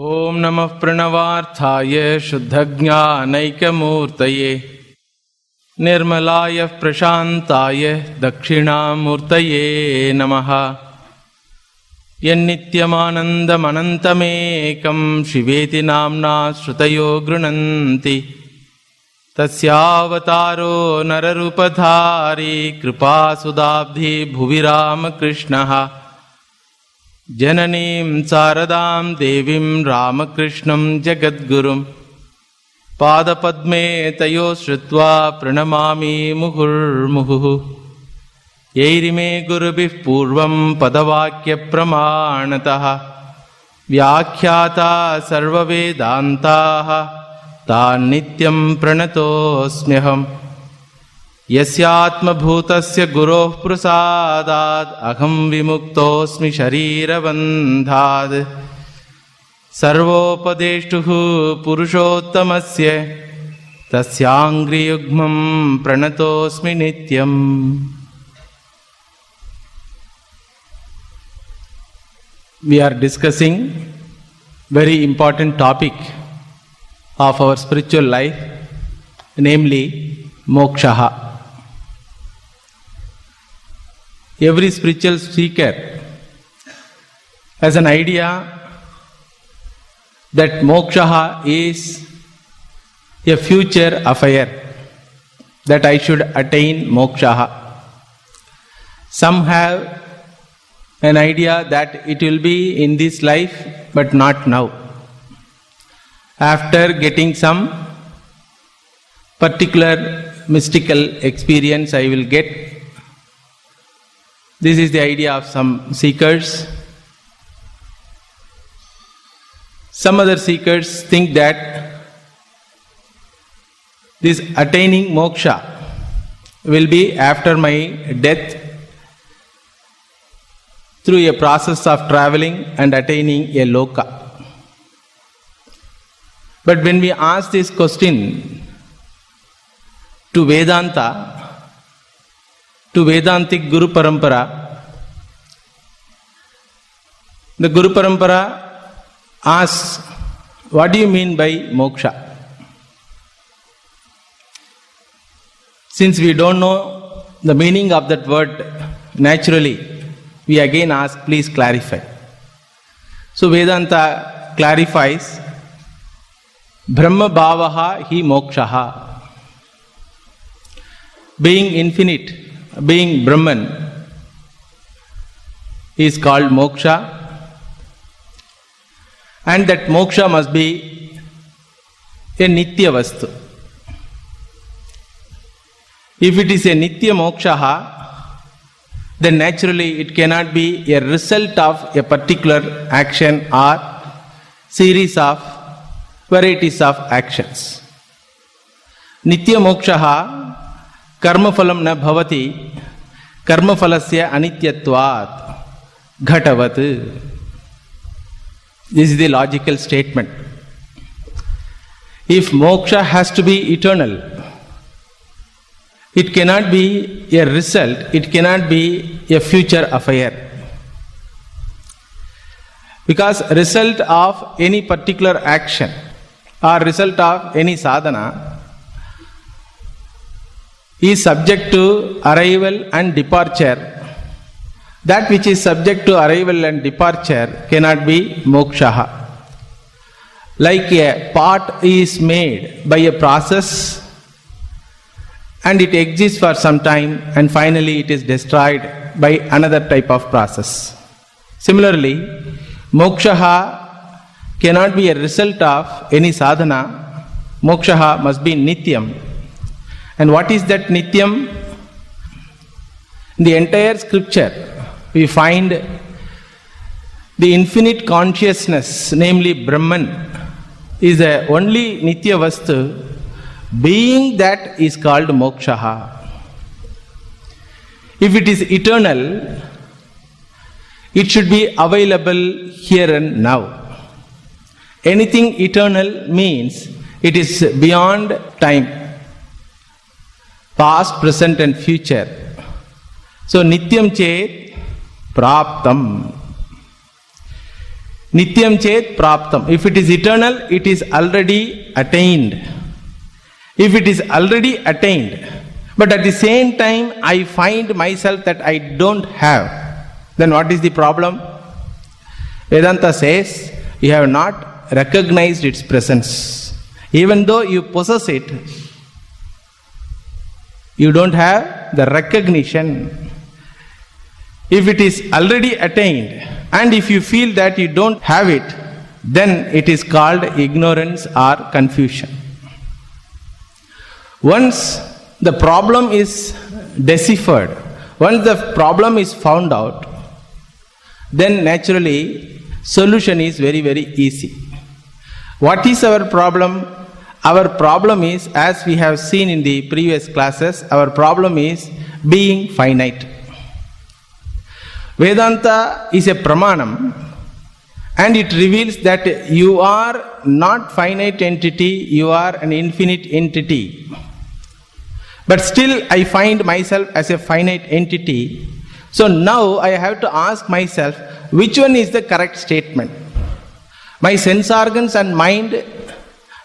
ओम नमः प्रणवार्थाय शुद्धज्ञानैकमूर्तये निर्मलाय प्रशान्ताय दक्षिणामूर्तये नमः। यन्नित्यमानन्दमनन्तमेकं शिवेति नाम्ना श्रुतयो गृह्णन्ति तस्यावतारो नररूपधारी कृपासुदाब्धि भुवि रामकृष्णः। जननीं शारदां देवीं रामकृष्णं जगद्गुरुं पादपद्मे तयोः श्रुत्वा प्रणमामि मुहुर्मुहुः। यैरिमे गुरुभिः पूर्वं पदवाक्यप्रमाणतः व्याख्याता सर्ववेदान्ताः तान् नित्यं प्रणतोऽस्म्यहम्। यस्यात्मभूतस्य गुरोः प्रसादात् अहं विमुक्तोऽस्मि शरीरबन्धात्। सर्वोपदेष्टुः पुरुषोत्तमस्य तस्याङ्घ्रियुग्मं प्रणतोऽस्मि नित्यम्। We are discussing very important topic of our spiritual life, namely moksha. Every spiritual seeker has an idea that moksha is a future affair, that I should attain moksha. Some have an idea that it will be in this life but not now. After getting some particular mystical experience I will get. This is the idea of some seekers. Some other seekers think that this attaining moksha will be after my death through a process of traveling and attaining a loka. But when we ask this question to Vedanta, to Vedantic Guru Parampara, the Guru Parampara asks, what do you mean by moksha? Since we don't know the meaning of that word naturally, we again ask, please clarify. So Vedanta clarifies, Brahma Bhavaha hi mokshaha. Being infinite, being Brahman is called moksha, and that moksha must be a nitya vastu. If it is a nitya moksha, then naturally it cannot be a result of a particular action or series of varieties of actions. Nitya moksha कर्मफलम न भवति कर्मफलस्य अनित्यत्वात् घटवत्. This is the logical statement. If moksha has to be eternal, it cannot be a result, it cannot be a future affair. Because result of any particular action or result of any sadhana is subject to arrival and departure. That which is subject to arrival and departure cannot be moksha. Like a pot is made by a process and it exists for some time and finally it is destroyed by another type of process. Similarly, moksha cannot be a result of any sadhana. Moksha must be nityam. And what is that nityam? In the entire scripture, we find the infinite consciousness, namely Brahman, is the only nitya vastu. Being that is called moksha. If it is eternal, it should be available here and now. Anything eternal means it is beyond time. Past, present and future. So nityam chet praptam. Nityam chet praptam. If it is eternal, it is already attained. If it is already attained, but at the same time I find myself that I don't have, then what is the problem? Vedanta says you have not recognized its presence. Even though you possess it, you don't have the recognition. If it is already attained, and if you feel that you don't have it, then it is called ignorance or confusion. Once the problem is deciphered, once the problem is found out, then naturally solution is very, very easy. What is our problem? Our problem is, as we have seen in the previous classes, our problem is being finite. Vedanta is a pramanam, and it reveals that you are not finite entity, you are an infinite entity. But still I find myself as a finite entity. So now I have to ask myself, which one is the correct statement? My sense organs and mind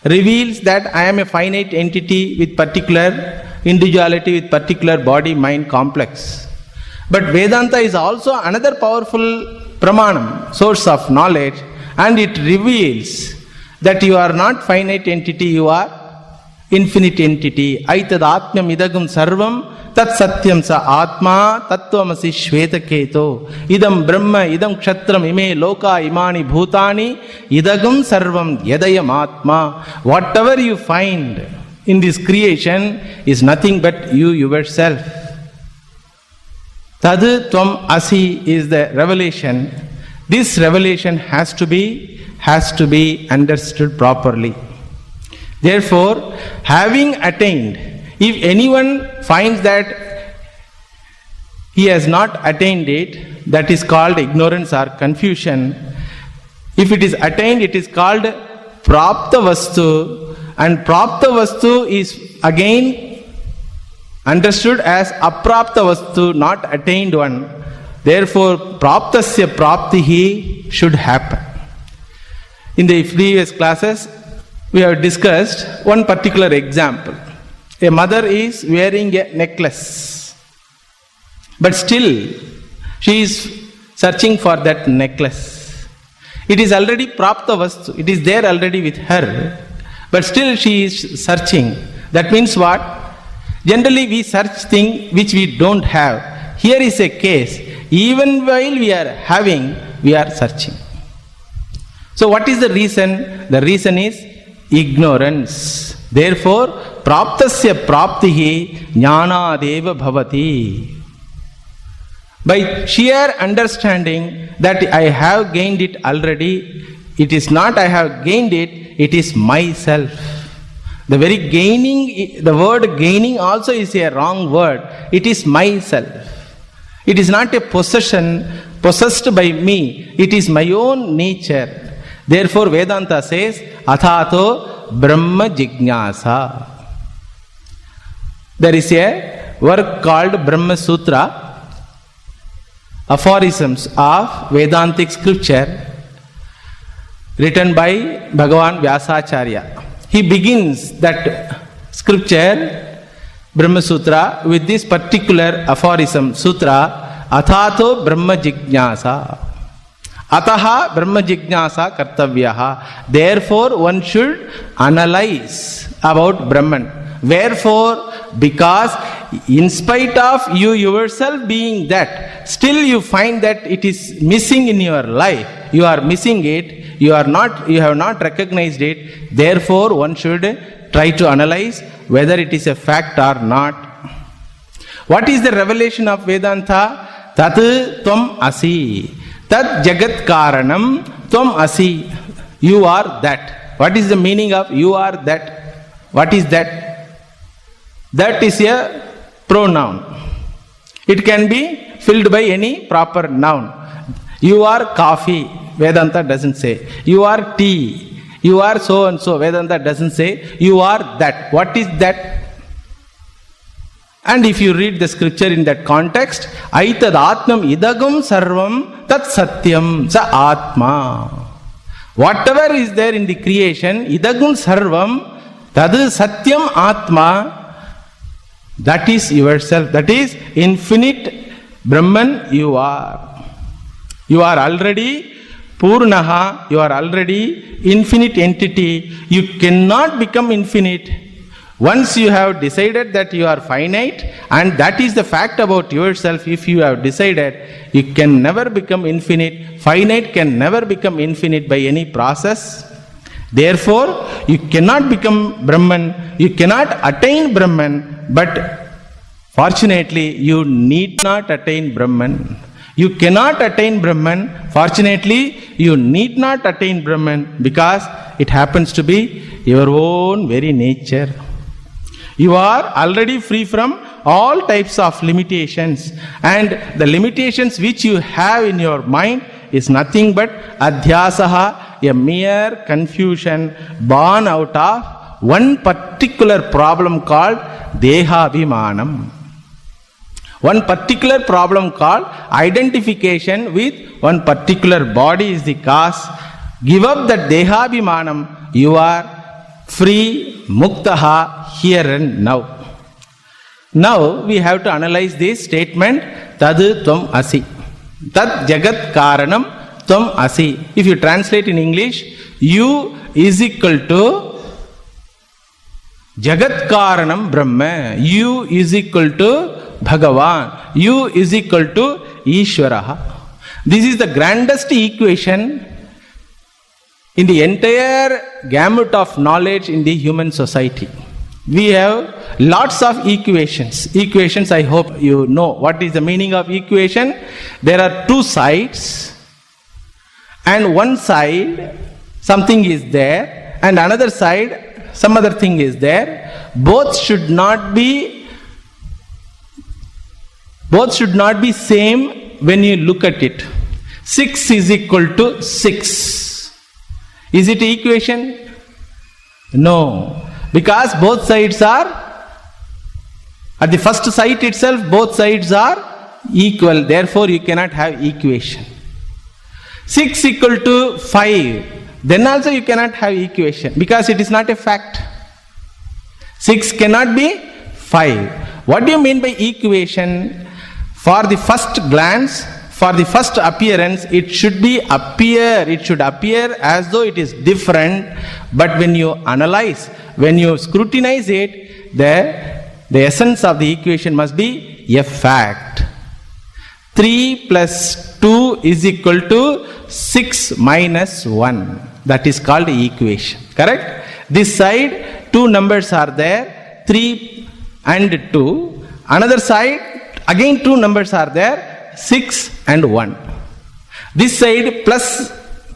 reveals that I am a finite entity with particular individuality, with particular body-mind complex. But Vedanta is also another powerful pramanam, source of knowledge, and it reveals that you are not finite entity, you are infinite entity. Aitad atmyam idagam sarvam tat satyam sa atma tattvamasi shvetaketo idam brahma idam kshatram ime loka imani bhutani idagam sarvam yadayam atma. Whatever you find in this creation is nothing but you yourself. Tad tvam asi is the revelation. This revelation has to be understood properly. Therefore, having attained, if anyone finds that he has not attained it, that is called ignorance or confusion. If it is attained, it is called prapta vastu, and prapta vastu is again understood as aprapta vastu, not attained one. Therefore, praptasya praptihi should happen. In the previous classes, we have discussed one particular example. A mother is wearing a necklace, but still she is searching for that necklace. It is already prapta vastu, it is there already with her, but still she is searching. That means what? Generally we search things which we don't have. Here is a case, even while we are having, we are searching. So what is the reason? The reason is ignorance. Therefore, praptasya praptihi jnanadeva bhavati. By sheer understanding that I have gained it already, it is not I have gained it, it is myself. The very gaining, the word gaining also is a wrong word. It is myself. It is not a possession possessed by me. It is my own nature. Therefore, Vedanta says, Athato Brahma Jignasa. There is a work called Brahma Sutra, aphorisms of Vedantic scripture, written by Bhagavan Vyasacharya. He begins that scripture, Brahma Sutra, with this particular aphorism, Sutra, Athato Brahma Jignasa. Ataha Brahma Jignasa Kartavyaha. Therefore, one should analyze about Brahman. Wherefore? Because in spite of you yourself being that, still you find that it is missing in your life. You are missing it. You have not recognized it. Therefore, one should try to analyze whether it is a fact or not. What is the revelation of Vedanta? Tat tvam asi. Tat jagat karanam tvam asi. You are that. What is the meaning of you are that? What is that? That is a pronoun. It can be filled by any proper noun. You are coffee. Vedanta doesn't say. You are tea. You are so and so. Vedanta doesn't say. You are that. What is that? And if you read the scripture in that context, Aitad Atmam Idagam Sarvam Tat Satyam Sa Atma. whatever is there in the creation, idagum sarvam tadu satyam atma, that is yourself, that is infinite Brahman you are. You are already Purnaha, you are already infinite entity. You cannot become infinite. Once you have decided that you are finite, and that is the fact about yourself, if you have decided, you can never become infinite. Finite can never become infinite by any process. Therefore, you cannot become Brahman, you cannot attain Brahman, but fortunately, you need not attain Brahman. You cannot attain Brahman. Fortunately, you need not attain Brahman because it happens to be your own very nature. You are already free from all types of limitations, and the limitations which you have in your mind is nothing but adhyasaha, a mere confusion born out of one particular problem called dehabhimanam. One particular problem called identification with one particular body is the cause. Give up that dehabhimanam, you are free, muktaha, here and now. Now we have to analyze this statement, tadu tvam asi. Tad jagat karanam tvam asi. If you translate in English, you is equal to jagat karanam Brahma. You is equal to Bhagavan. You is equal to Ishvaraha. This is the grandest equation in the entire gamut of knowledge in the human society. We have lots of equations. Equations, I hope you know what is the meaning of equation. There are two sides, and one side something is there, and another side some other thing is there. Both should not be same when you look at it. 6 is equal to 6. Is it equation? No. Because both sides are, at the first sight itself, both sides are equal. Therefore, you cannot have equation. 6 equal to 5. Then also you cannot have equation because it is not a fact. 6 cannot be 5. What do you mean by equation? For the first glance, for the first appearance, it should appear as though it is different. But when you analyze, when you scrutinize it, the essence of the equation must be a fact. 3 plus 2 is equal to 6 minus 1. That is called equation. Correct? This side, two numbers are there, 3 and 2. Another side, again two numbers are there, 6 and 1. This side plus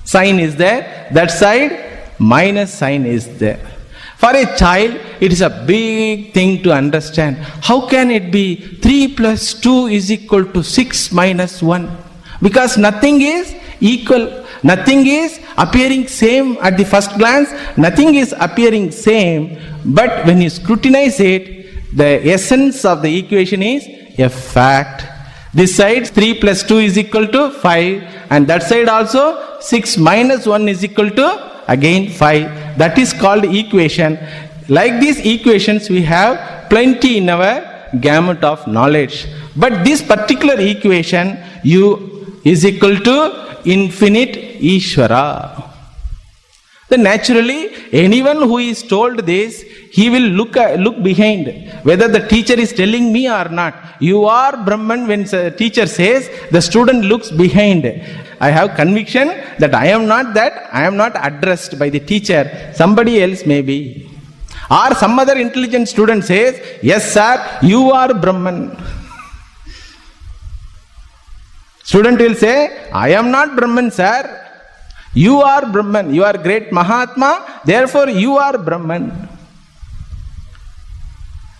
sign is there, that side minus sign is there. For a child, it is a big thing to understand. How can it be 3 plus 2 is equal to 6 minus 1? Because nothing is equal. Nothing is appearing same at the first glance. Nothing is appearing same. But when you scrutinize it, the essence of the equation is a fact. This side 3 plus 2 is equal to 5, and that side also 6 minus 1 is equal to again 5. That is called equation. Like these equations we have plenty in our gamut of knowledge. But this particular equation, U is equal to infinite Ishvara. Then naturally, anyone who is told this, he will look behind whether the teacher is telling me or not. You are Brahman. When the teacher says, the student looks behind. I have conviction that I am not that. I am not addressed by the teacher. Somebody else may be. Or some other intelligent student says, yes sir, you are Brahman. Student will say, I am not Brahman sir. You are Brahman. You are great Mahatma. Therefore you are Brahman.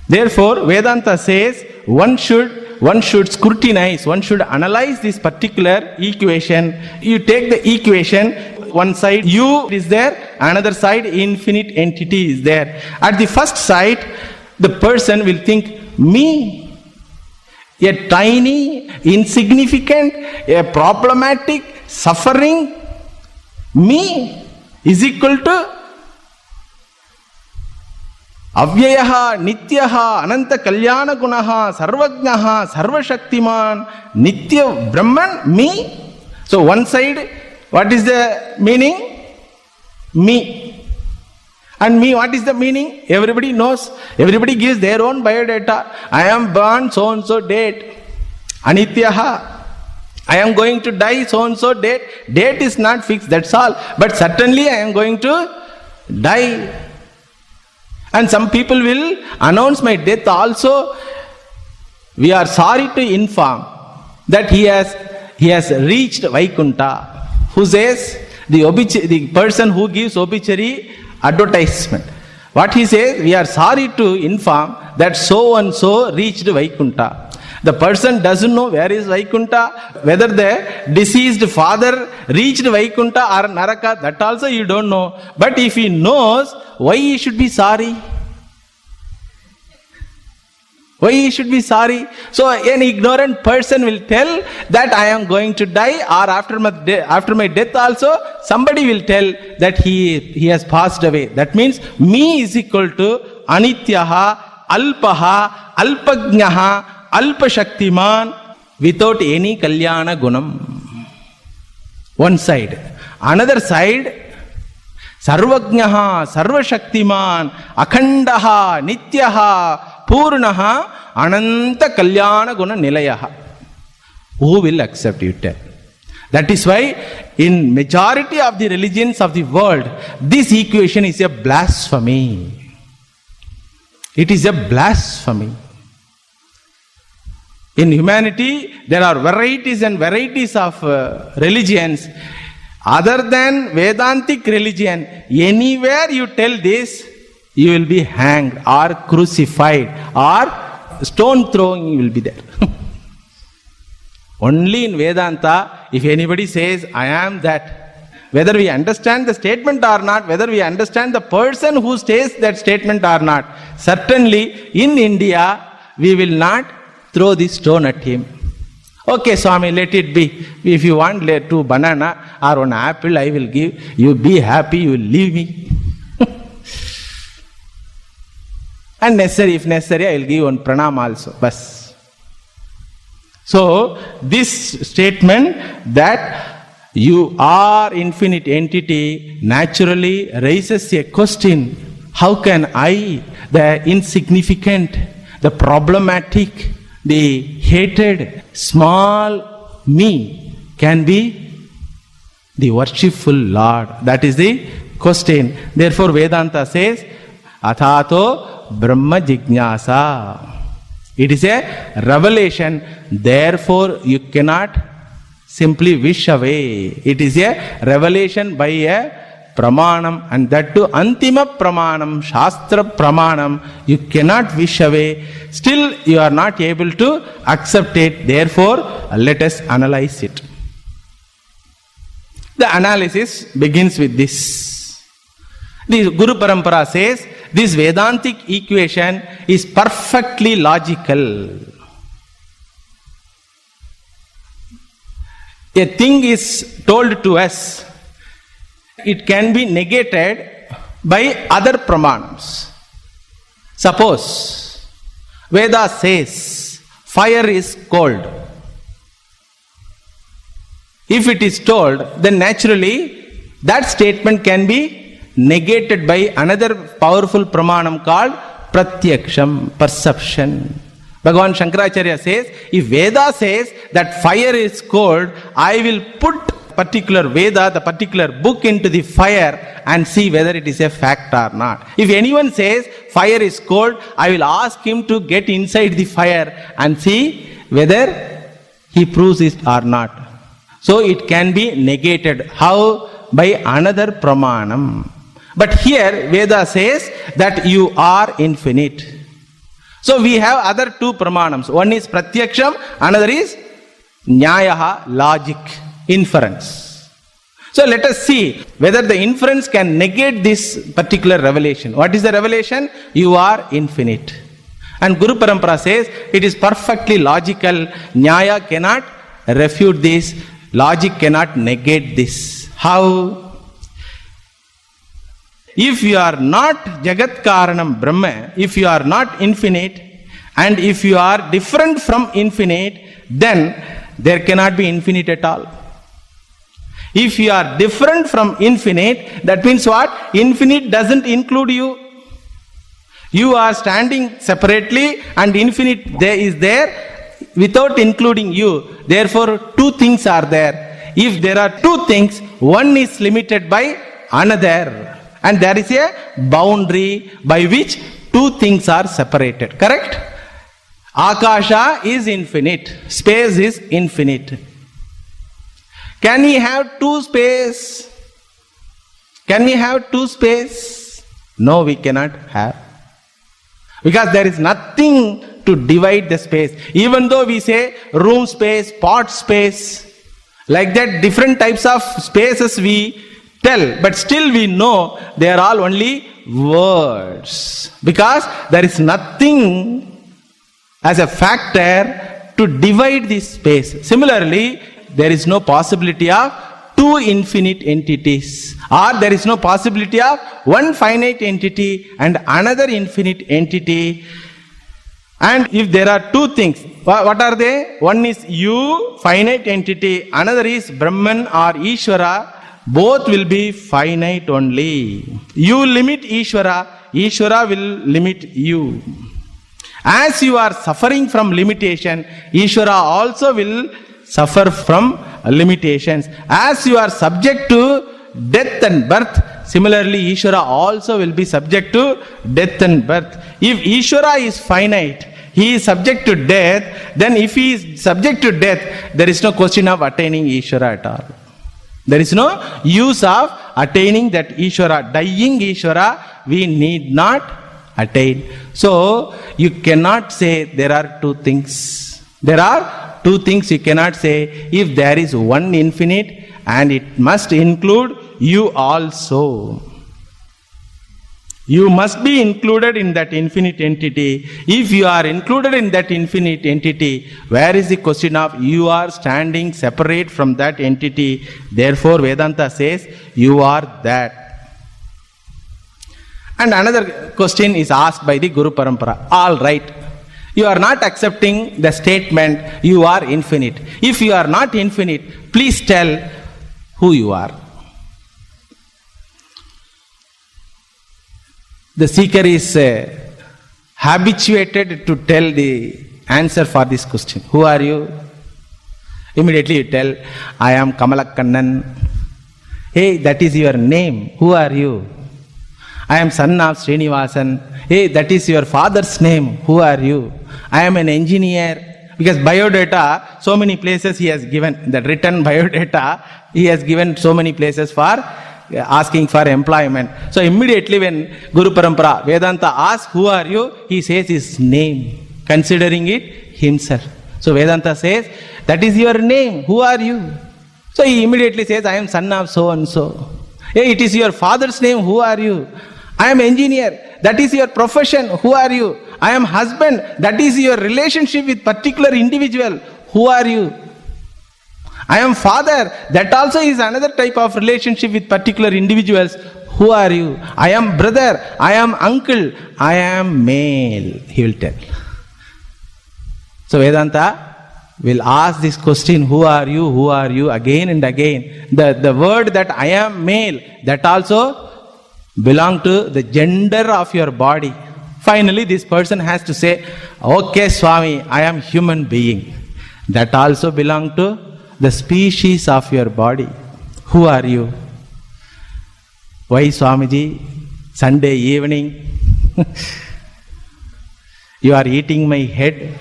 Therefore, Vedanta says one should scrutinize, one should analyze this particular equation. You take the equation, one side U is there, another side infinite entity is there. At the first sight, the person will think, me, a tiny, insignificant, a problematic, suffering, me. is equal to Avyayaha, Nityaha, Ananta Kalyana Gunaha, Sarvajnaha, Sarvashaktiman, Nitya Brahman, me. So one side, what is the meaning? Me. And me, what is the meaning? Everybody knows. Everybody gives their own biodata. I am born so and so date. Anityaha. I am going to die so and so date. Date is not fixed, that's all. But certainly I am going to die. And some people will announce my death also. We are sorry to inform that he has reached Vaikunta. Who says? The person who gives obituary advertisement. What he says? We are sorry to inform that so and so reached Vaikunta. The person doesn't know where is Vaikunta, whether the deceased father reached Vaikunta or Naraka, that also you don't know. But if he knows, why he should be sorry? Why he should be sorry? So an ignorant person will tell that I am going to die, or after my death also, somebody will tell that he has passed away. That means me is equal to Anityaha, Alpaha, Alpajnaha, Alpashaktiman, without any Kalyana Gunam. One side. Another side, Sarvajnaha, Sarvashaktiman, Akhandaha, Nityaha, Purnaha, Ananta Kalyana Guna Nilayaha. Who will accept you? Tell. That is why in majority of the religions of the world, this equation is a blasphemy. It is a blasphemy. In humanity, there are varieties and varieties of religions. Other than Vedantic religion, anywhere you tell this, you will be hanged or crucified or stone throwing will be there. Only in Vedanta, if anybody says, I am that, whether we understand the statement or not, whether we understand the person who says that statement or not, certainly in India, we will not throw this stone at him. Okay, Swami, let it be. If you want 2 banana or 1 apple, I will give. You be happy, you will leave me. And if necessary, I will give 1 pranam also. Bas. So, this statement that you are infinite entity naturally raises a question. How can I, the insignificant, the problematic, the hated, small me, can be the worshipful Lord? That is the question. Therefore, Vedanta says, Athato Brahma Jignasa. It is a revelation. Therefore, you cannot simply wish away. It is a revelation by a pramanam, and that too antima pramanam, shastra pramanam. You cannot wish away. Still, you are not able to accept it. Therefore, let us analyze it. The analysis begins with this. The Guru Parampara says, this Vedantic equation is perfectly logical. A thing is told to us, it can be negated by other pramanams. Suppose Veda says fire is cold. If it is told, then naturally that statement can be negated by another powerful pramanam called pratyaksham, perception. Bhagavan Shankaracharya says, if Veda says that fire is cold, I will put particular Veda, the particular book, into the fire and see whether it is a fact or not. If anyone says fire is cold, I will ask him to get inside the fire and see whether he proves it or not. So it can be negated. How? By another pramanam. But here Veda says that you are infinite. So we have other 2 pramanams. One is pratyaksham, another is nyayaha, logic, inference. So let us see whether the inference can negate this particular revelation. What is the revelation? You are infinite. And Guru Parampara says it is perfectly logical. Nyaya cannot refute this. Logic cannot negate this. How? if you are not Jagat Karanam Brahma, if you are not infinite, and if you are different from infinite, then there cannot be infinite at all. If you are different from infinite, that means what? Infinite doesn't include you. You are standing separately and infinite there is there without including you. Therefore, two things are there. If there are two things, one is limited by another. And there is a boundary by which two things are separated. Correct? Akasha is infinite. Space is infinite. Can we have two space? Can we have two space? No, we cannot have. Because there is nothing to divide the space. Even though we say room space, pot space, like that different types of spaces we tell, but still we know they are all only words. Because there is nothing as a factor to divide this space. Similarly, there is no possibility of two infinite entities, or there is no possibility of one finite entity and another infinite entity. And if there are two things, what are they? One is you, finite entity, another is Brahman or Ishvara. Both will be finite only. You limit Ishvara, Ishvara will limit you. As you are suffering from limitation, Ishvara also will suffer from limitations. As you are subject to death and birth, similarly Ishvara also will be subject to death and birth. If Ishvara is finite, he is subject to death, then if he is subject to death, there is no question of attaining Ishvara at all. There is no use of attaining that Ishvara. Dying Ishvara, we need not attain. So, you cannot say there are two things. There are two things you cannot say. If there is one infinite, and it must include you also. You must be included in that infinite entity. If you are included in that infinite entity, where is the question of you are standing separate from that entity? Therefore, Vedanta says you are that. And another question is asked by the Guru Parampara. All right, you are not accepting the statement you are infinite. If you are not infinite, please tell who you are. The seeker is habituated to tell the answer for this question. Who are you? Immediately you tell, I am Kamalakkannan. Hey, that is your name. Who are you? I am son of Srinivasan. Hey, that is your father's name. Who are you? I am an engineer. Because biodata, so many places he has given, the written biodata, he has given so many places for asking for employment. So immediately when Guru Parampara, Vedanta asks, who are you? He says his name, considering it himself. So Vedanta says, that is your name. Who are you? So he immediately says, I am son of so and so. Hey, it is your father's name. Who are you? I am engineer. That is your profession. Who are you? I am husband. That is your relationship with particular individual. Who are you? I am father. That also is another type of relationship with particular individuals. Who are you? I am brother. I am uncle. I am male. He will tell. So Vedanta will ask this question, who are you? Who are you? Again and again. The word that I am male, that also belong to the gender of your body. Finally, this person has to say, okay, Swami, I am human being. That also belong to the species of your body. Who are you? Why, Swamiji, Sunday evening, you are eating my head?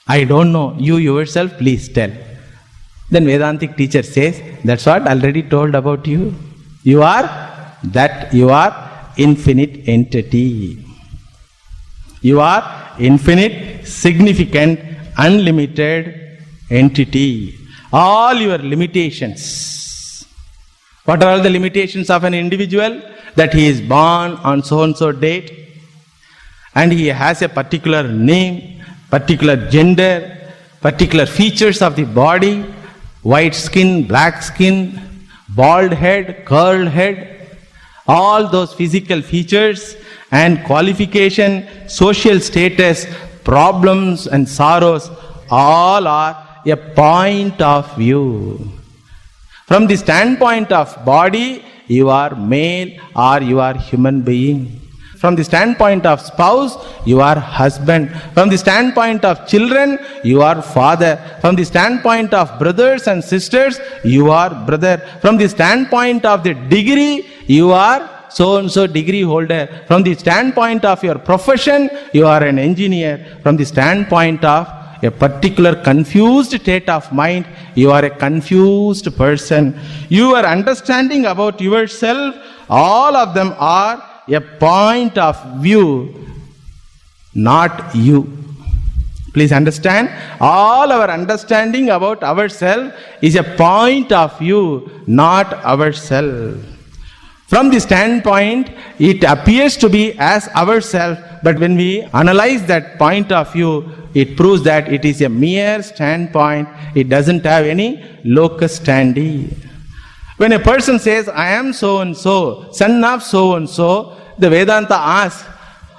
I don't know. You yourself, please tell. Then Vedantic teacher says, that's what already told about you. You are that, you are infinite entity. You are infinite, significant, unlimited entity. All your limitations. What are all the limitations of an individual? That he is born on so and so date, and he has a particular name, particular gender, particular features of the body, white skin, black skin, bald head, curled head, all those physical features and qualification, social status, problems and sorrows, all are a point of view. From the standpoint of body, you are male or you are human being. From the standpoint of spouse, you are husband. From the standpoint of children, you are father. From the standpoint of brothers and sisters, you are brother. From the standpoint of the degree, you are so and so degree holder. From the standpoint of your profession, you are an engineer. From the standpoint of a particular confused state of mind, you are a confused person. Your understanding about yourself, all of them are a point of view, not you. Please understand, all our understanding about ourselves is a point of view, not ourselves. From the standpoint, it appears to be as ourselves, but when we analyze that point of view, it proves that it is a mere standpoint. It doesn't have any locus standi. When a person says, I am so and so, son of so and so, the Vedanta asks,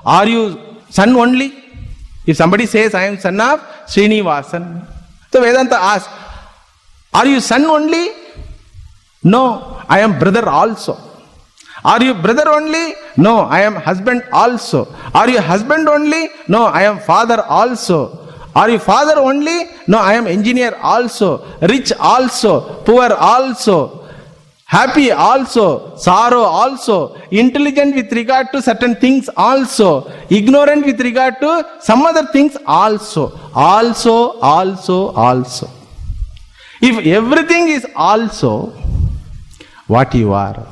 are you son only? If somebody says, I am son of Srinivasan, the Vedanta asks, are you son only? No, I am brother also. Are you brother only? No, I am husband also. Are you husband only? No, I am father also. Are you father only? No, I am engineer also. Rich also. Poor also. Happy also. Sorrow also. Intelligent with regard to certain things also. Ignorant with regard to some other things also. Also. If everything is also, what you are?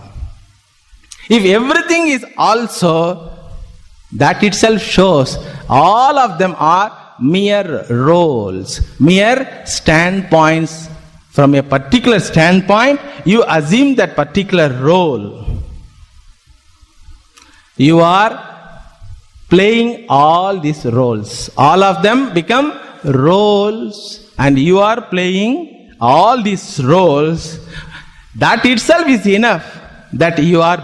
If everything is also, that itself shows all of them are mere roles, mere standpoints. From a particular standpoint, you assume that particular role. You are playing all these roles. All of them become roles, and you are playing all these roles. That itself is enough that you are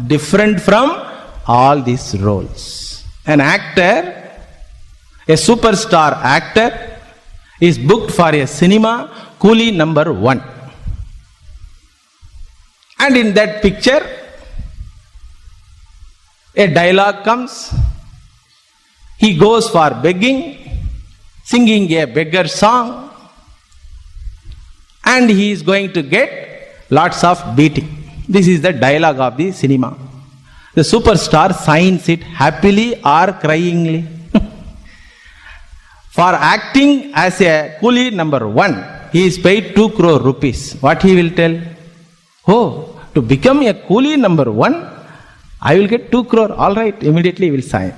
different from all these roles. An actor, a superstar actor, is booked for a cinema, Coolie number 1. And in that picture, a dialogue comes. He goes for begging, singing a beggar song, and he is going to get lots of beating. This is the dialogue of the cinema. The superstar signs it happily or cryingly. For acting as a coolie number 1, he is paid 2 crore rupees. What he will tell? Oh, to become a coolie number 1, I will get 2 crore. All right, immediately he will sign.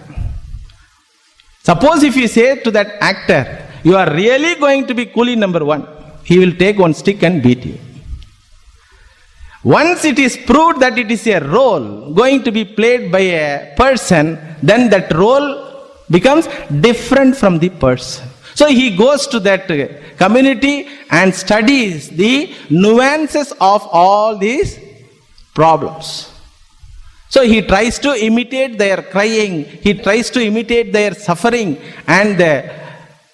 Suppose if you say to that actor, you are really going to be coolie number 1, he will take one stick and beat you. Once it is proved that it is a role going to be played by a person, then that role becomes different from the person. So he goes to that community and studies the nuances of all these problems. So he tries to imitate their crying, he tries to imitate their suffering, and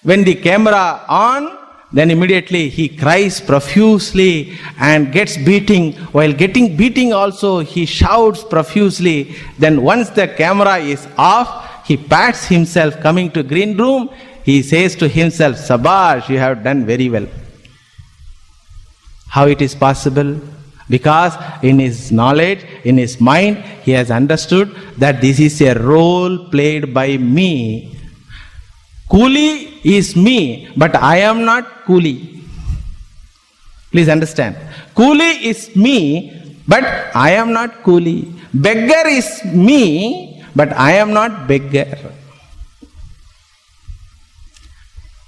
when the camera on, then immediately he cries profusely and gets beating. While getting beating also, he shouts profusely. Then once the camera is off, he pats himself. Coming to green room, he says to himself, Sabash, you have done very well. How it is possible? Because in his knowledge, in his mind, he has understood that this is a role played by me. Coolie is me, but I am not coolie. Please understand. Coolie is me, but I am not coolie. Beggar is me, but I am not beggar.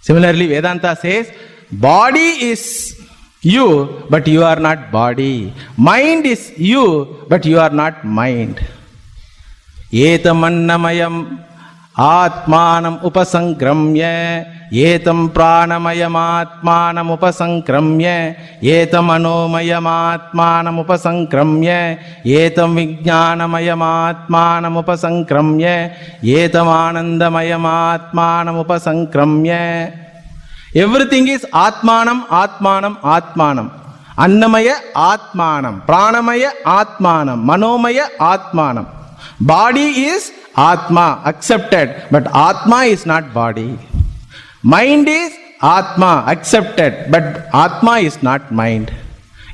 Similarly, Vedanta says, body is you, but you are not body. Mind is you, but you are not mind. Etamannamayam Atmanam upasangramya etam pranamayam upasangramya etam anomayam upasangramya etam vijnanamayam upasangramya etam anandamayam upasangramya. Everything is Atmanam, Atmanam, Atmanam. Annamaya Atmanam, Pranamaya Atmanam, Manomaya Atmanam. Body is Atma, accepted, but Atma is not body. Mind is Atma, accepted, but Atma is not mind.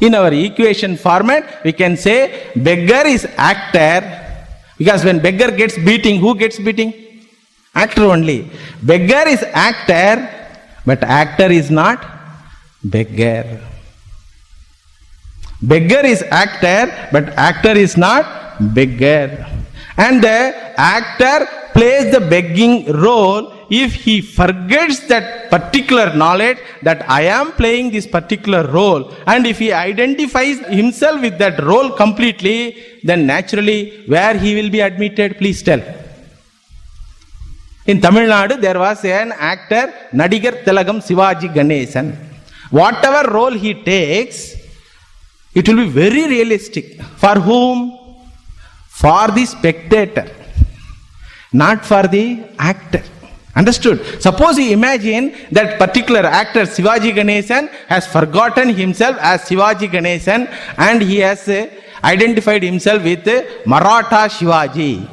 In our equation format, we can say beggar is actor, because when beggar gets beating, who gets beating? Actor only. Beggar is actor, but actor is not beggar. Beggar is actor, but actor is not beggar. And the actor plays the begging role if he forgets that particular knowledge that I am playing this particular role, and if he identifies himself with that role completely, then naturally where he will be admitted, please tell. In Tamil Nadu there was an actor, Nadigar Tilagam Sivaji Ganesan. Whatever role he takes, it will be very realistic. For whom? For the spectator, not for the actor. Understood? Suppose you imagine that particular actor Sivaji Ganesan has forgotten himself as Sivaji Ganesan and he has identified himself with Maratha Shivaji.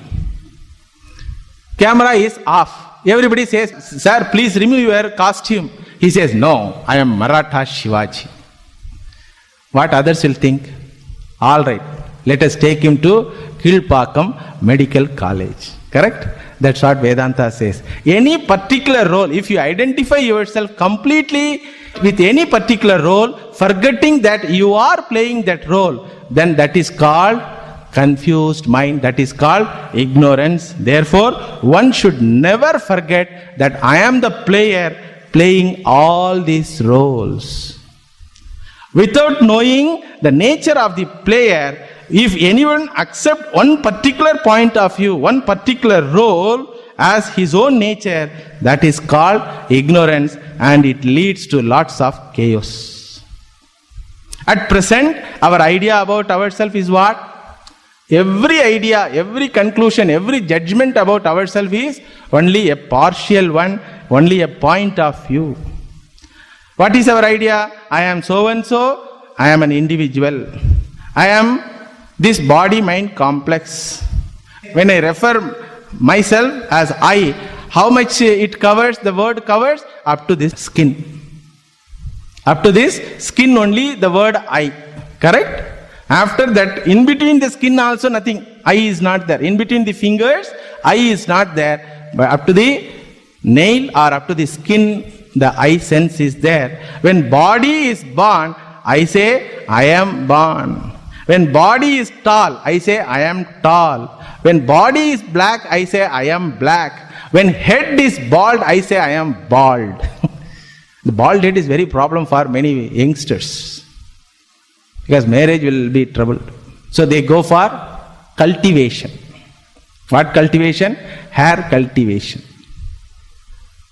Camera is off. Everybody says, sir, please remove your costume. He says, no, I am Maratha Shivaji. What others will think? All right, let us take him to Kilpakkam Medical College. Correct? That's what Vedanta says. Any particular role, if you identify yourself completely with any particular role, forgetting that you are playing that role, then that is called confused mind, that is called ignorance. Therefore, one should never forget that I am the player playing all these roles. Without knowing the nature of the player, if anyone accepts one particular point of view, one particular role as his own nature, that is called ignorance, and it leads to lots of chaos. At present, our idea about ourselves is what? Every idea, every conclusion, every judgment about ourselves is only a partial one, only a point of view. What is our idea? I am so and so, I am an individual. I am this body-mind complex. When I refer myself as I, how much it covers, the word covers? Up to this skin. Up to this skin only the word I. Correct? After that, in between the skin also nothing. I is not there. In between the fingers, I is not there. But up to the nail or up to the skin, the I sense is there. When body is born, I say, I am born. When body is tall, I say, I am tall. When body is black, I say, I am black. When head is bald, I say, I am bald. The bald head is very problem for many youngsters, because marriage will be troubled. So they go for cultivation. What cultivation? Hair cultivation.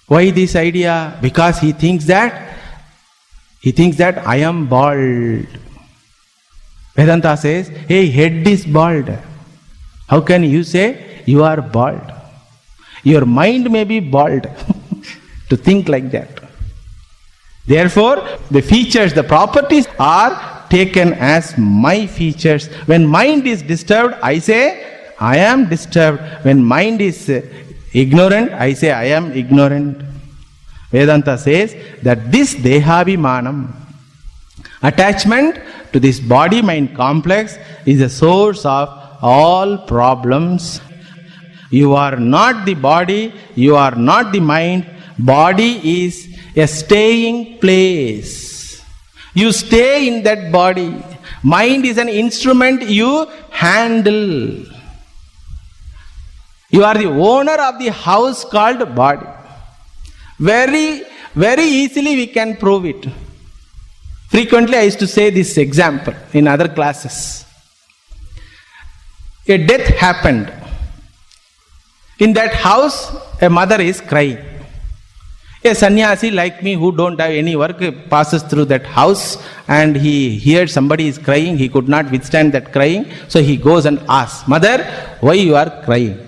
Why this idea? Because he thinks that I am bald. Vedanta says, hey, head is bald. How can you say you are bald? Your mind may be bald to think like that. Therefore, the features, the properties are taken as my features. When mind is disturbed, I say, I am disturbed. When mind is ignorant, I say, I am ignorant. Vedanta says that this dehabhimanam, attachment to this body-mind complex, is the source of all problems. You are not the body, you are not the mind. Body is a staying place. You stay in that body. Mind is an instrument you handle. You are the owner of the house called body. Very, very easily we can prove it. Frequently I used to say this example in other classes. A death happened. In that house, a mother is crying. A sannyasi like me who don't have any work passes through that house and he hears somebody is crying. He could not withstand that crying. So he goes and asks, Mother, why you are crying?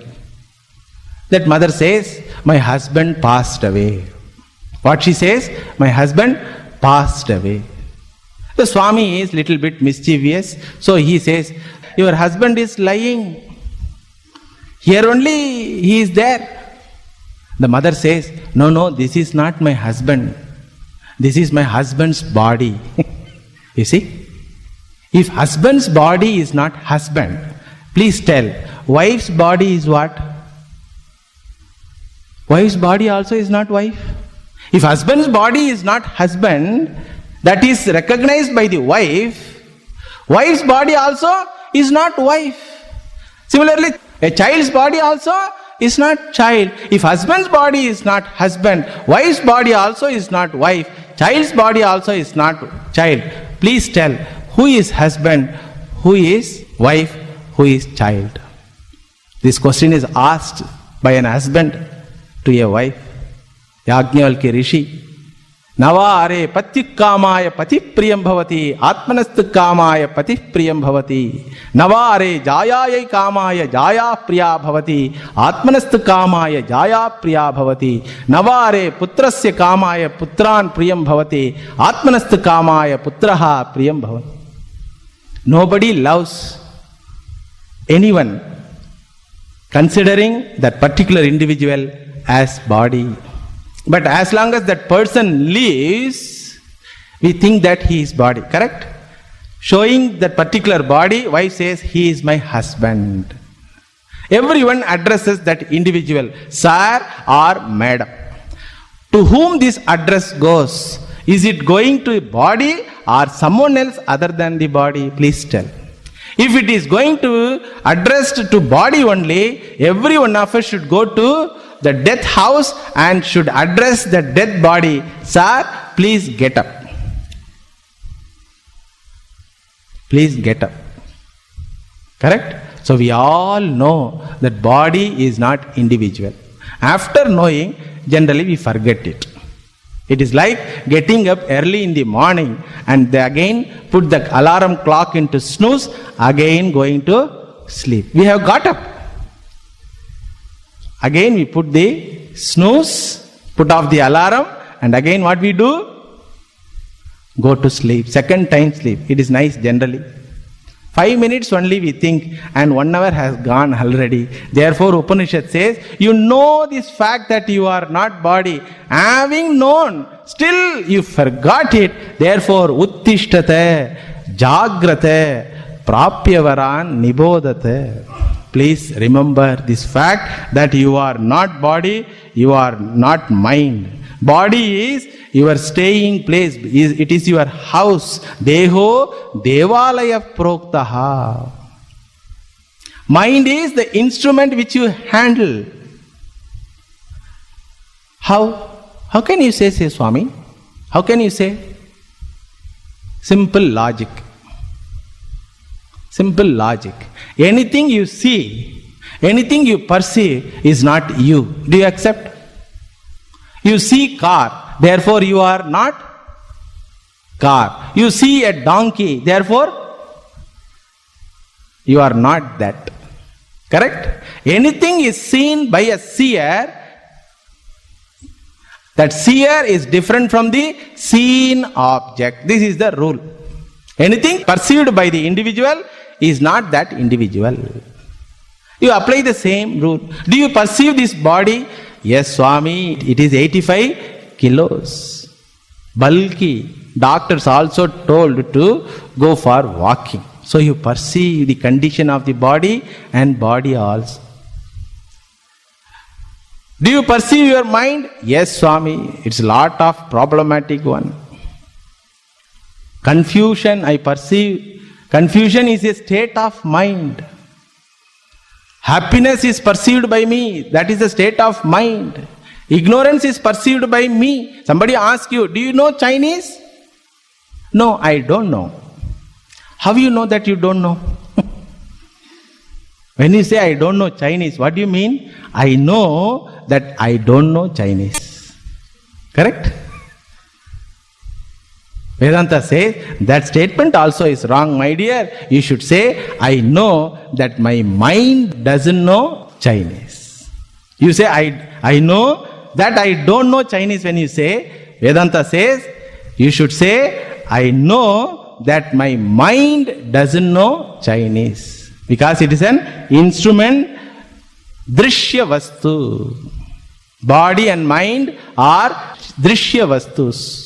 That mother says, my husband passed away. What she says? My husband passed away. The Swami is little bit mischievous. So he says, your husband is lying. Here only he is there. The mother says, no, this is not my husband. This is my husband's body. You see? If husband's body is not husband, please tell, wife's body is what? Wife's body also is not wife. If husband's body is not husband, that is recognized by the wife, wife's body also is not wife. Similarly, a child's body also is not child. If husband's body is not husband, wife's body also is not wife, child's body also is not child. Please tell, who is husband, who is wife, who is child? This question is asked by an husband to a wife. Yajnavalkya Rishi. Navare patyukamaya pati priyam bhavati atmanastu kamaya pati priyam bhavati navare jayaya kamaya jaya priya bhavati atmanastu kamaya jaya priya bhavati navare putrasya kamaya putran priyam bhavati atmanastu kamaya putraha priyam bhavati. Nobody loves anyone considering that particular individual as body. But as long as that person lives, we think that he is body. Correct? Showing that particular body, wife says, he is my husband. Everyone addresses that individual, sir or madam. To whom this address goes? Is it going to a body or someone else other than the body? Please tell. If it is going to addressed to body only, every one of us should go to the death house and should address the dead body. Sir, please get up. Please get up. Correct? So we all know that body is not individual. After knowing, generally we forget it. It is like getting up early in the morning and they again put the alarm clock into snooze, again going to sleep. We have got up. Again we put the snooze, put off the alarm, and again what we do? Go to sleep. Second time sleep. It is nice generally. 5 minutes only we think and 1 hour has gone already. Therefore Upanishad says, you know this fact that you are not body. Having known, still you forgot it. Therefore uttishtate, jagrate, prapyavaran nibodate. Please remember this fact that you are not body, you are not mind. Body is your staying place, it is your house. Deho devalaya proktaha. Mind is the instrument which you handle. How can you say Swami? How can you say? Simple logic. Simple logic. Anything you see, anything you perceive is not you. Do you accept? You see car, therefore you are not car. You see a donkey, therefore you are not that. Correct? Anything is seen by a seer, that seer is different from the seen object. This is the rule. Anything perceived by the individual is not that individual. You apply the same rule. Do you perceive this body? Yes, Swami, it is 85 kilos. Bulky. Doctors also told to go for walking. So you perceive the condition of the body and body also. Do you perceive your mind? Yes, Swami, it's a lot of problematic one. Confusion, I perceive. Confusion is a state of mind. Happiness is perceived by me. That is a state of mind. Ignorance is perceived by me. Somebody asks you, do you know Chinese? No, I don't know. How you know that you don't know? When you say I don't know Chinese, what do you mean? I know that I don't know Chinese. Correct? Vedanta says that statement also is wrong, my dear. You should say, I know that my mind doesn't know Chinese. You say, I know that I don't know Chinese. When you say, Vedanta says, you should say, I know that my mind doesn't know Chinese. Because it is an instrument, drishya vastu. Body and mind are drishya vastus.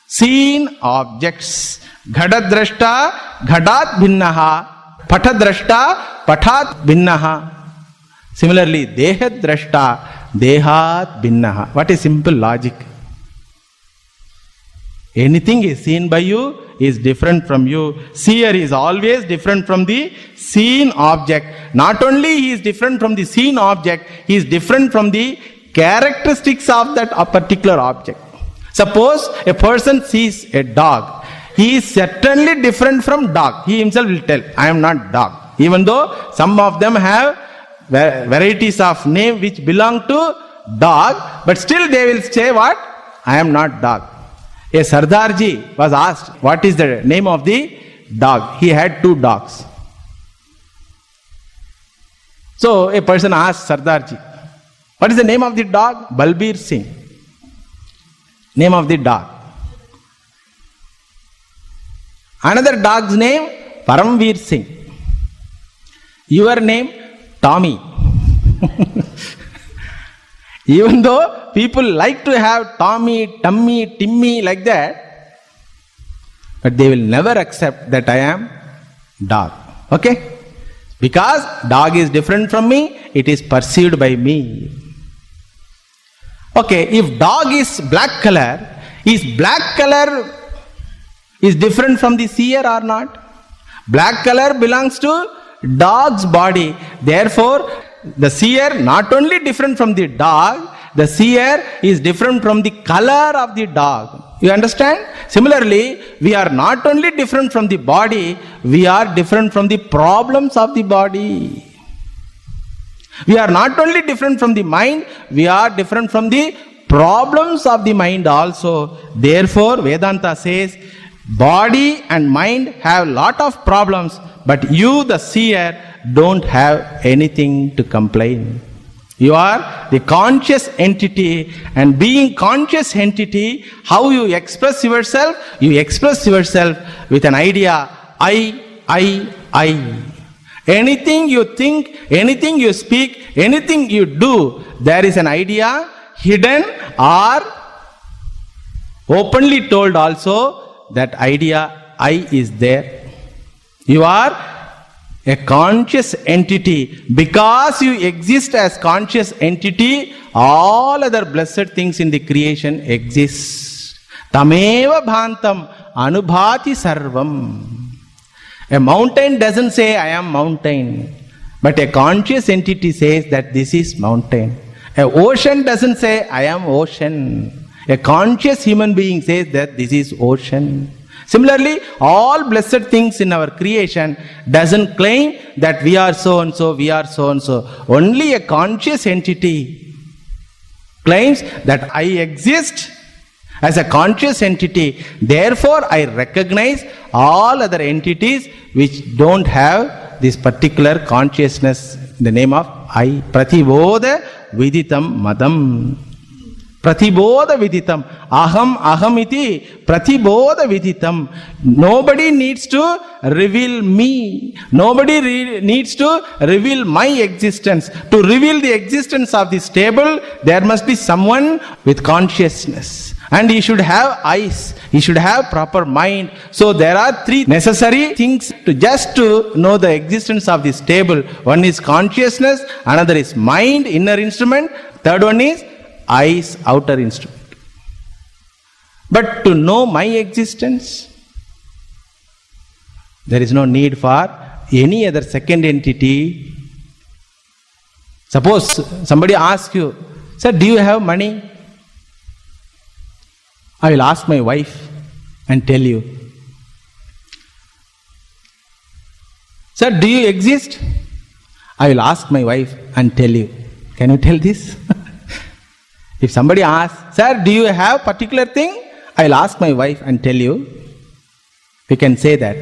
Seen objects. Ghadadrashta, ghadat bhinnaha. Patadrashta, patat bhinnaha. Similarly, dehadrashta, dehat bhinnaha. What is simple logic? Anything is seen by you is different from you. Seer is always different from the seen object. Not only he is different from the seen object, he is different from the characteristics of that particular object. Suppose a person sees a dog. He is certainly different from dog. He himself will tell, I am not dog. Even though some of them have varieties of name which belong to dog, but still they will say what? I am not dog. A Sardarji was asked, what is the name of the dog? He had 2 dogs. So a person asked Sardarji, what is the name of the dog? Balbir Singh. Name of the dog. Another dog's name, Paramveer Singh. Your name, Tommy. Even though people like to have Tommy, Tummy, Timmy like that, but they will never accept that I am dog. Okay? Because dog is different from me, it is perceived by me. Okay, if dog is black color, is black color is different from the seer or not? Black color belongs to dog's body. Therefore, the seer not only different from the dog, the seer is different from the color of the dog. You understand? Similarly, we are not only different from the body, we are different from the problems of the body. We are not only different from the mind, we are different from the problems of the mind also. Therefore, Vedanta says, body and mind have lot of problems, but you, the seer, don't have anything to complain. You are the conscious entity, and being conscious entity, how you express yourself? You express yourself with an idea, I. Anything you think, anything you speak, anything you do, there is an idea hidden or openly told also. That idea, I, is there. You are a conscious entity. Because you exist as conscious entity, all other blessed things in the creation exist. Tameva bhantam anubhati sarvam. A mountain doesn't say I am mountain, but a conscious entity says that this is mountain. A ocean doesn't say I am ocean. A conscious human being says that this is ocean. Similarly, all blessed things in our creation doesn't claim that we are so and so, we are so and so. Only a conscious entity claims that I exist as a conscious entity. Therefore, I recognize all other entities which don't have this particular consciousness in the name of I. Pratibodha viditam madam. Pratibodha viditam. Aham iti pratibodha viditam. Nobody needs to reveal me. Nobody needs to reveal my existence. To reveal the existence of this table, there must be someone with consciousness. And he should have eyes. He should have proper mind. So there are 3 necessary things to know the existence of this table. One is consciousness, another is mind, inner instrument, third one is eyes, outer instrument. But to know my existence, there is no need for any other second entity. Suppose somebody asks you, sir, do you have money? I will ask my wife and tell you. Sir, do you exist? I will ask my wife and tell you. Can you tell this? If somebody asks, sir, do you have particular thing? I will ask my wife and tell you. You can say that.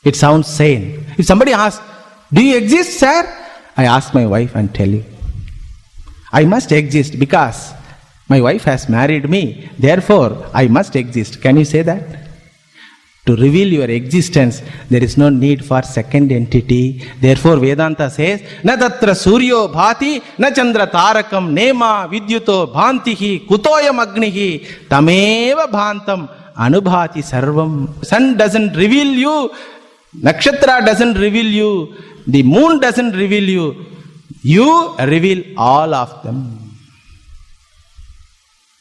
It sounds sane. If somebody asks, do you exist, sir? I ask my wife and tell you. I must exist because my wife has married me. Therefore, I must exist. Can you say that? To reveal your existence, there is no need for second entity. Therefore, Vedanta says, na tatra suryo bhati, na chandra tarakam nema vidyuto bhantihi kutoyam agnihi tameva bhantam anubhati sarvam. Sun doesn't reveal you, nakshatra doesn't reveal you, the moon doesn't reveal you. You reveal all of them.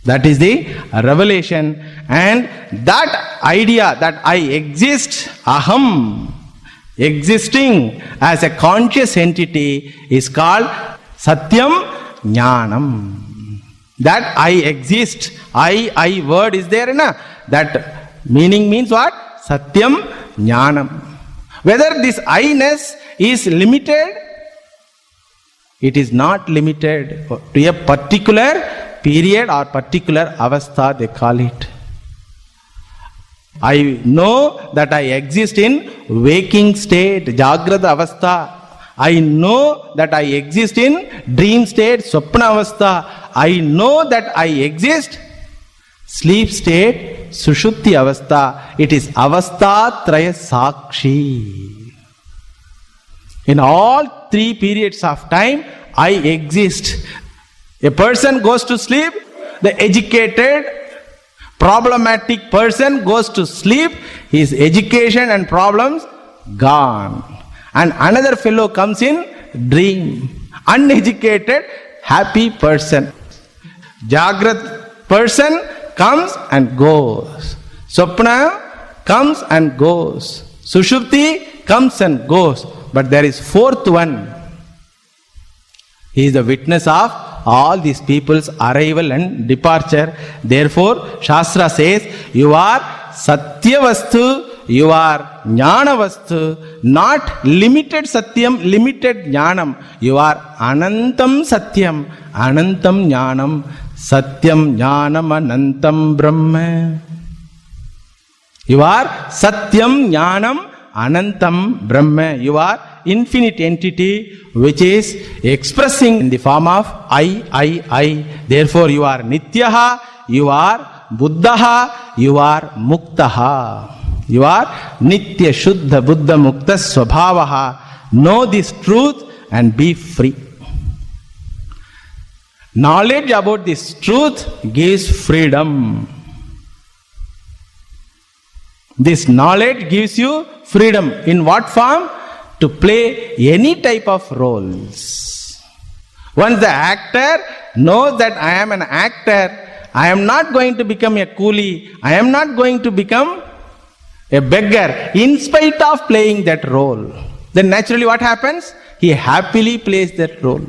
That is the revelation, and that idea that I exist, aham, existing as a conscious entity is called Satyam Jnanam. That I exist, I word is there, na? That meaning means what? Satyam Jnanam. Whether this I-ness is limited, it is not limited to a particular period or particular avastha, they call it. I know that I exist in waking state, Jagrata avastha. I know that I exist in dream state, Swapna avastha. I know that I exist sleep state, Sushupti avastha. It is avastha traya sakshi. In all three periods of time, I exist. A person goes to sleep, the educated, problematic person goes to sleep, his education and problems gone. And another fellow comes in dream, uneducated, happy person. Jagrat person comes and goes. Swapna comes and goes. Sushupti comes and goes. But there is fourth one. He is the witness of all these people's arrival and departure. Therefore, Shastra says, you are Satyavastu, you are Jnanavastu, not limited Satyam, limited Jnanam. You are Anantam Satyam, Anantam Jnanam, Satyam Jnanam Anantam Brahma. You are Satyam Jnanam Anantam Brahma. You are infinite entity which is expressing in the form of I. Therefore, you are Nityaha, you are Buddhaha, you are Muktaha. You are Nitya Shuddha Buddha Mukta Swabhavaha. Know this truth and be free. Knowledge about this truth gives freedom. This knowledge gives you freedom. In what form? To play any type of roles. Once the actor knows that I am an actor, I am not going to become a coolie, I am not going to become a beggar in spite of playing that role. Then naturally what happens? He happily plays that role.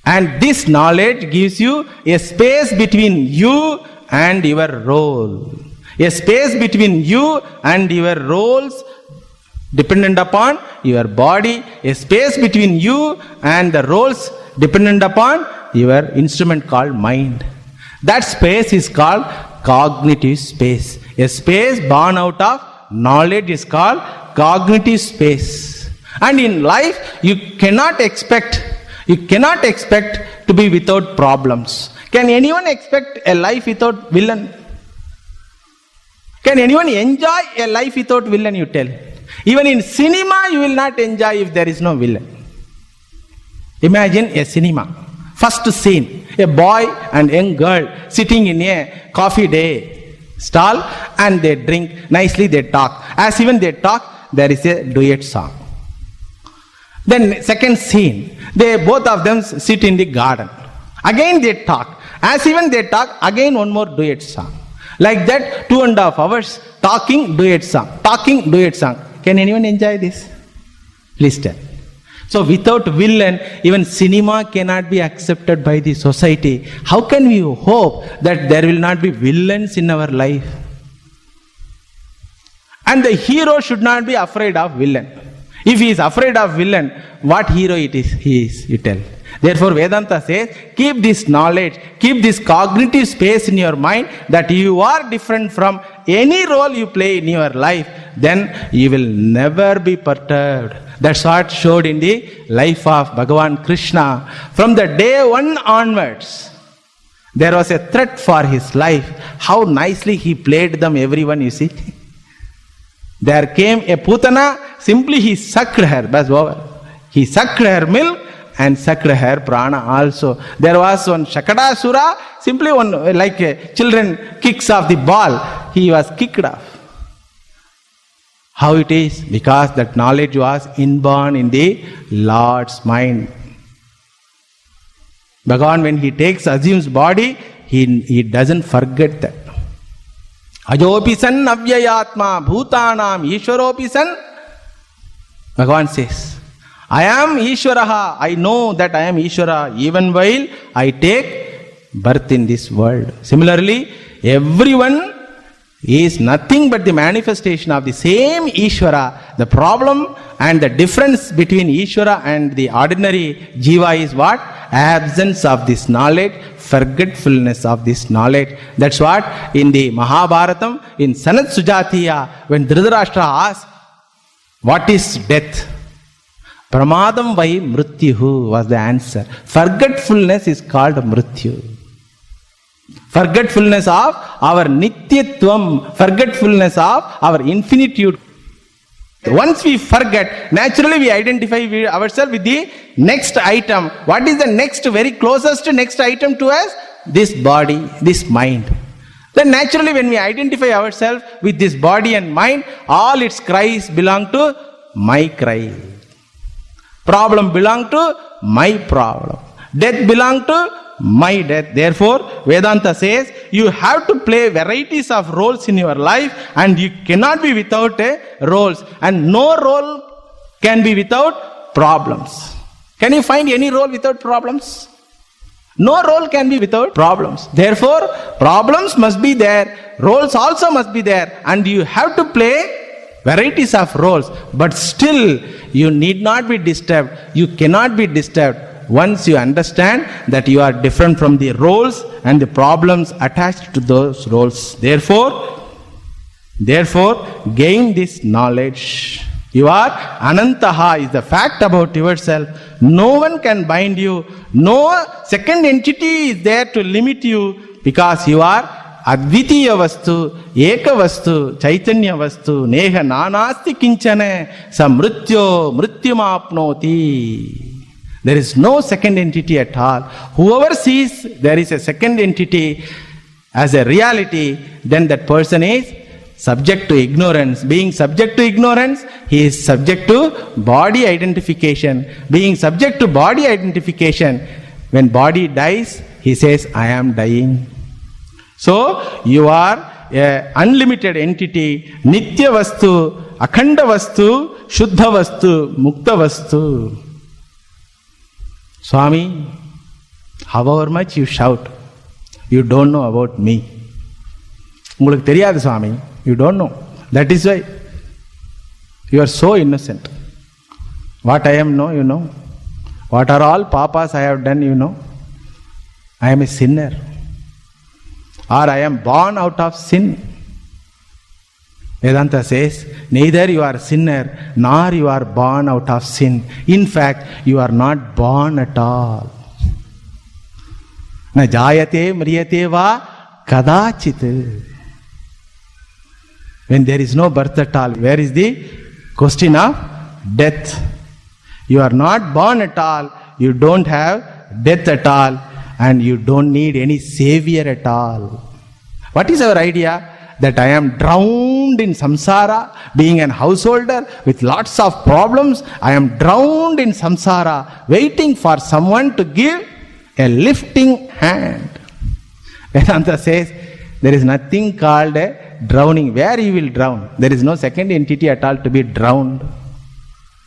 And this knowledge gives you a space between you and your role. A space between you and your roles dependent upon your body. A space between you and the roles dependent upon your instrument called mind. That space is called cognitive space. A space born out of knowledge is called cognitive space. And in life, you cannot expect to be without problems. Can anyone expect a life without villain? Can anyone enjoy a life without villain, you tell? Even in cinema, you will not enjoy if there is no villain. Imagine a cinema. First scene, a boy and young girl sitting in a coffee day stall and they drink, nicely they talk. As even they talk, there is a duet song. Then second scene, both of them sit in the garden. Again they talk. As even they talk, again one more duet song. Like that, 2.5 hours, talking, duet song. Talking, duet song. Can anyone enjoy this? Please tell. So without villain, even cinema cannot be accepted by the society. How can we hope that there will not be villains in our life? And the hero should not be afraid of villain. If he is afraid of villain, what hero he is, you tell. Therefore, Vedanta says, keep this knowledge, keep this cognitive space in your mind that you are different from any role you play in your life, then you will never be perturbed. That's what showed in the life of Bhagavan Krishna. From the day one onwards, there was a threat for his life. How nicely he played them, everyone, you see. There came a Putana, simply he sucked her, that's over. He sucked her milk and sucked her prana also. There was one Shakadasura, simply one, like children kicks off the ball, he was kicked off. How it is? Because that knowledge was inborn in the Lord's mind. Bhagavan, when he assumes body, he doesn't forget that. Ajopi san avyayatma bhutanam ishwaropi san. Bhagavan says, I am Ishwaraha. I know that I am Ishwara even while I take birth in this world. Similarly, everyone is nothing but the manifestation of the same Ishwara. The problem and the difference between Ishwara and the ordinary Jiva is what? Absence of this knowledge, forgetfulness of this knowledge. That's what in the Mahabharatam, in Sanat Sujatiya, when Dhritarashtra asked, what is death? Pramadam vai mrityuhu was the answer. Forgetfulness is called mrityu. Forgetfulness of our nityatvam, forgetfulness of our infinitude. Once we forget, naturally we identify ourselves with the next item. What is the next, very closest next item to us? This body, this mind. Then naturally when we identify ourselves with this body and mind, all its cries belong to my cry. Problem belong to my problem. Death belong to my death. Therefore, Vedanta says you have to play varieties of roles in your life and you cannot be without roles. And no role can be without problems. Can you find any role without problems? No role can be without problems. Therefore, problems must be there. Roles also must be there. And you have to play varieties of roles, but still you need not be disturbed. You cannot be disturbed once you understand that you are different from the roles and the problems attached to those roles. Therefore, gain this knowledge. You are Anantaha is the fact about yourself. No one can bind you. No second entity is there to limit you because you are Advitiya vastu, Eka vastu, Chaitanya vastu, Neha nanasti kinchane, samrityo mrityumapnoti. There is no second entity at all. Whoever sees there is a second entity as a reality, then that person is subject to ignorance. Being subject to ignorance, he is subject to body identification. Being subject to body identification, when body dies, he says, I am dying. So, you are an unlimited entity, Nitya Vastu, Akhanda Vastu, Shuddha Vastu, Mukta Vastu. Swami, however much you shout, you don't know about me. உங்களுக்கு தெரியாது Swami, you don't know. That is why you are so innocent. What I am know, you know. What are all papas I have done, you know. I am a sinner. Or I am born out of sin. Vedanta says, neither you are a sinner, nor you are born out of sin. In fact, you are not born at all. Na jayate mriyate va kadachit. When there is no birth at all, where is the question of death? You are not born at all, you don't have death at all, and you don't need any savior at all. What is our idea? That I am drowned in samsara, being an householder with lots of problems. I am drowned in samsara, waiting for someone to give a lifting hand. Vedanta says, there is nothing called a drowning. Where you will drown? There is no second entity at all to be drowned.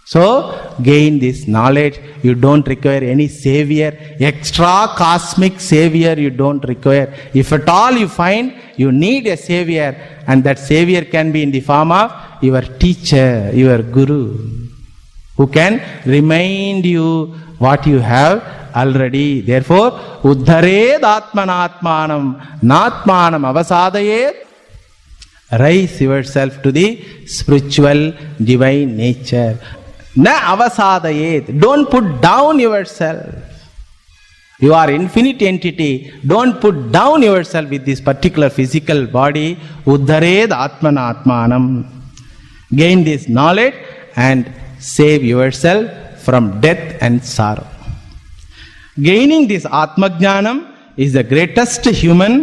So, gain this knowledge. You don't require any savior, extra cosmic savior you don't require. If at all you find you need a savior, and that savior can be in the form of your teacher, your guru. who can remind you what you have already. Therefore, uddhared atmanatmanam natmanam avasadayet. Raise yourself to the spiritual divine nature. Na avasadayet. Don't put down yourself. You are infinite entity. Don't put down yourself with this particular physical body. Uddhared atmanatmanam. Gain this knowledge and save yourself from death and sorrow. Gaining this Atmajnanam is the greatest human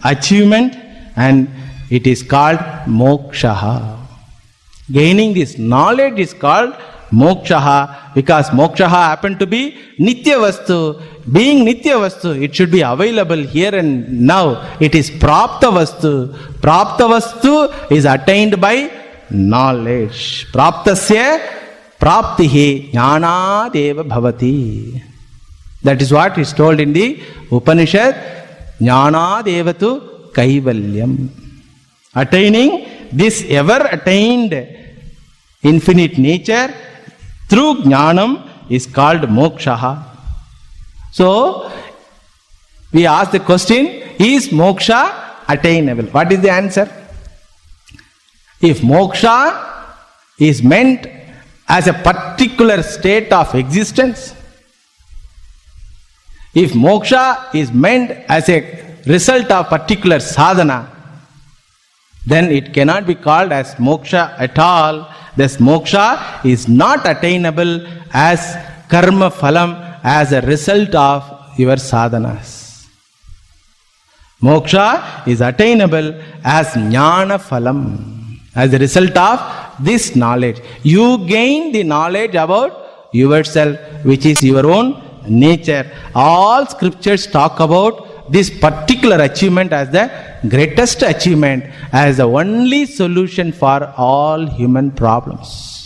achievement, and it is called moksha. Gaining this knowledge is called moksha, because moksha happened to be nitya vastu. Being nitya vastu, it should be available here and now. It is prapta vastu. Prapta vastu is attained by knowledge. Praptasya praptihi jnanadeva bhavati. That is what is told in the Upanishad. Jnanadevatu kaivalyam. Attaining this ever attained infinite nature through jnanam is called moksha. So, we ask the question, is moksha attainable? What is the answer? If moksha is meant as a particular state of existence, if moksha is meant as a result of particular sadhana, then it cannot be called as moksha at all. This moksha is not attainable as karma phalam, as a result of your sadhanas. Moksha is attainable as jnana phalam, as a result of this knowledge. You gain the knowledge about yourself, which is your own nature. All scriptures talk about this particular achievement as the greatest achievement, as the only solution for all human problems.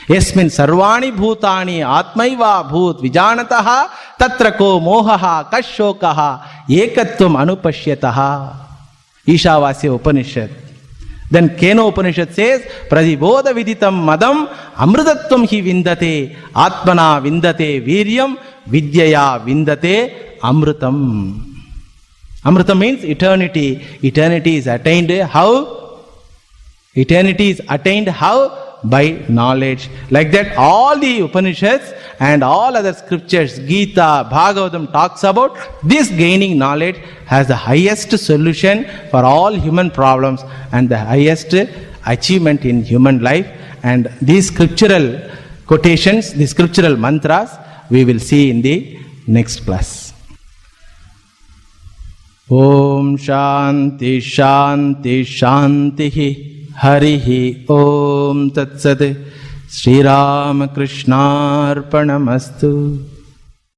Yasmin sarvani bhutani atmaiva bhut vijanataha tatra ko mohaha kashokaha ekatvam anupashyataha. Ishavasya Upanishad. Then Keno Upanishad says, Pradibodha viditam madam amrutatvam hi vindate atmana vindate viryam vidyaya vindate amrutam. Amrutam means eternity. Eternity is attained how? Eternity is attained how? By knowledge. Like that, all the Upanishads and all other scriptures, Gita, Bhagavatam talks about this gaining knowledge has the highest solution for all human problems and the highest achievement in human life. And these scriptural quotations, the scriptural mantras, we will see in the next class. Om Shanti Shanti Shanti Harihi Om Tat Sat. Shri Ram Krishnarpanamastu.